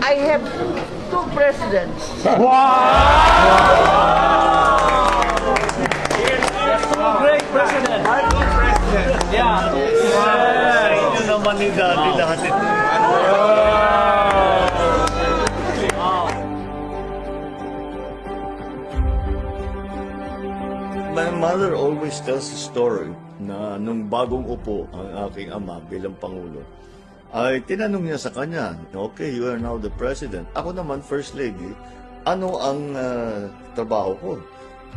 I have two presidents. Great president. Yeah. Inyo naman ni Daddy lahat ito. My mother always tells the story na nung bagong upo ang aking ama bilang Pangulo, ay tinanong niya sa kanya, okay, you are now the president. Ako naman, First Lady, ano ang trabaho ko?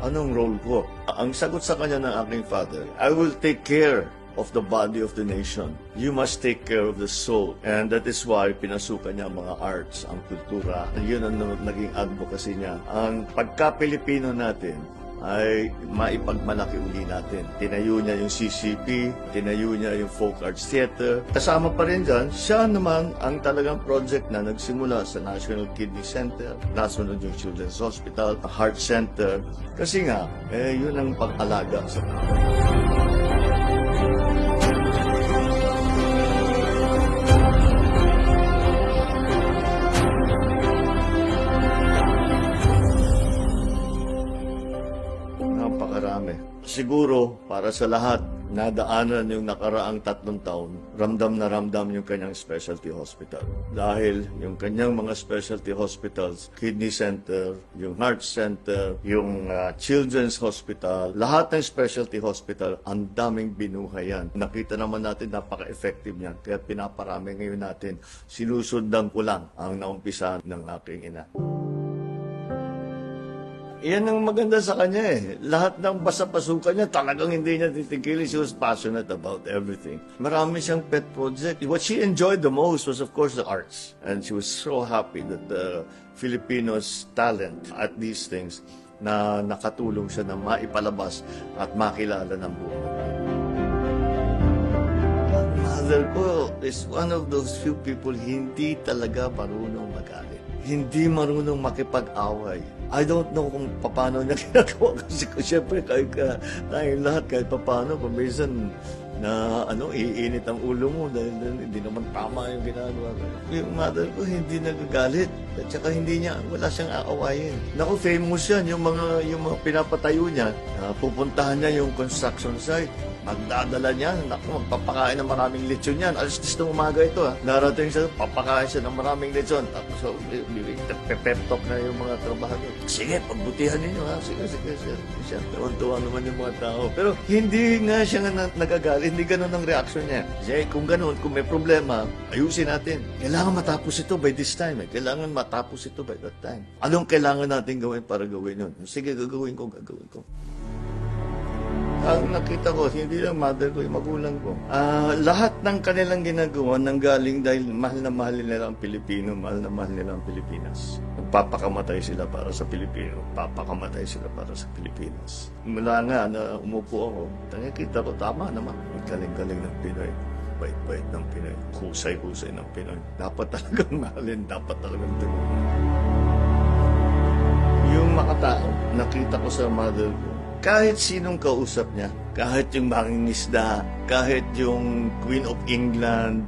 Anong role ko? Ang sagot sa kanya ng aking father, I will take care of the body of the nation. You must take care of the soul. And that is why pinasukan niya ang mga arts, ang kultura. Yun ang naging advocacy niya. Ang pagka-Pilipino natin ay maipagmalaki uli natin. Tinayo niya yung CCP, tinayo niya yung Folk Arts Theater. Kasama pa rin dyan, siya naman ang talagang project na nagsimula sa National Kidney Center, nasunod yung Children's Hospital, Heart Center. Kasi nga, yun ang pag-alaga sa tao. Napakarami. Siguro, para sa lahat, nadaanan yung nakaraang 3 taon, ramdam na ramdam yung kanyang specialty hospital. Dahil yung kanyang mga specialty hospitals, Kidney Center, yung Heart Center, yung Children's Hospital, lahat ng specialty hospital, ang daming binuhayan. Nakita naman natin, napaka-effective niyan. Kaya pinaparami ngayon natin. Sinusundan ko lang ang naumpisahan ng aking ina. Iyan ang maganda sa kanya eh. Lahat ng basa-pasukan niya, talagang hindi niya titigil. She was passionate about everything. Marami siyang pet project. What she enjoyed the most was, of course, the arts. And she was so happy that the Filipinos' talent at these things na nakatulong siya na maipalabas at makilala ng buong. Ang mother ko is one of those few people hindi talaga marunong magalit. Hindi marunong makipag-away. I don't know kung paano niya ginagawa kasi siyempre kahit tayong lahat kahit paano paminsan na iinit ang ulo mo dahil hindi naman tama yung ginagawa ko. Yung mother ko hindi nagagalit at saka wala siyang aawayin. Naku, famous yan yung mga pinapatayo niya. Pupuntahan niya yung construction site. Magdadala niya, naku, magpapakain ng maraming lechon yan. Alas 10 ng umaga ito Darating siya, papakain siya ng maraming lechon. Tapos pep talk na yung mga trabahador. Sige, pagbutihan ninyo Sige. Siya, tuwan-tuwa naman yung mga tao. Pero hindi nga siya nagagalit. Hindi ganun ang reaksyon niya. Kasi kung ganun, kung may problema, ayusin natin. Kailangan matapos ito by this time. Kailangan matapos ito by that time. Anong kailangan natin gawin para gawin yun? Sige, gagawin ko. Ang nakita ko, hindi lang mother ko, yung magulang ko. Lahat ng kanilang ginagawa nanggaling dahil mahal na mahal nila ang Pilipino, mahal na mahal nila ang Pilipinas. Nagpapakamatay sila para sa Pilipino, papakamatay sila para sa Pilipinas. Mula nga na umupo ako, nakikita ko, tama naman. Ang galing-galing ng Pinoy. Bait-bait ng Pinoy. Husay-husay ng Pinoy. Dapat talagang mahalin, dapat talagang tulungan. Yung makatao, nakita ko sa mother ko, kahit sinong kausap niya, kahit yung mangingisda, kahit yung Queen of England,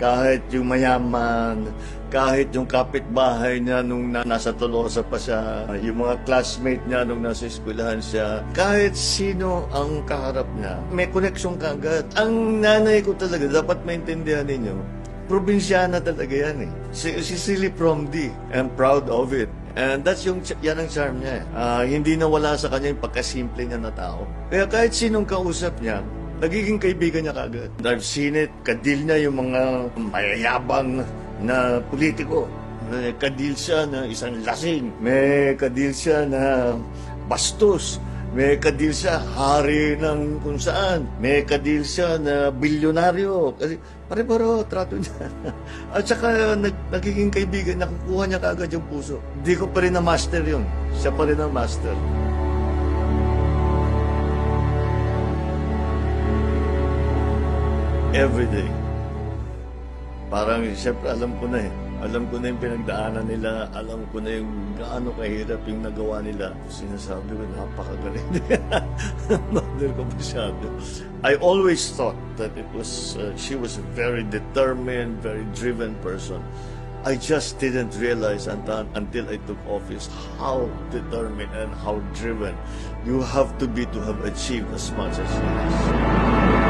kahit yung mayaman, kahit yung kapitbahay niya nung nasa Tolosa pa siya, yung mga classmate niya nung nasa eskwelahan siya, kahit sino ang kaharap niya, may koneksyon kaagad. Ang nanay ko talaga, dapat maintindihan ninyo, probinsyana talaga yan eh. Si Silly Promdi, I'm proud of it. And yan ang charm niya. Hindi nawala sa kanya yung pagkasimple niya na tao. Kaya kahit sinong kausap niya, nagiging kaibigan niya kagad. I've seen it, kadil niya yung mga mayayabang na politiko. May kadil siya na isang lasing. May kadil siya na bastos. May kadil siya, hari ng kung saan. May kadil siya na bilyonaryo. Kasi pare-paro, trato niya. At saka nagiging kaibigan, nakukuha niya kaagad yung puso. Hindi ko pa rin na-master yun. Siya pa rin na-master. Every day. Parang, siyempre, alam ko na eh. Alam ko na yung pinagdaanan nila. Alam ko na yung gaano kahirap yung nagawa nila. Sinasabi ko, napakagaling. Mother ko masyado. I always thought that she was a very determined, very driven person. I just didn't realize until I took office how determined and how driven you have to be to have achieved as much as he is.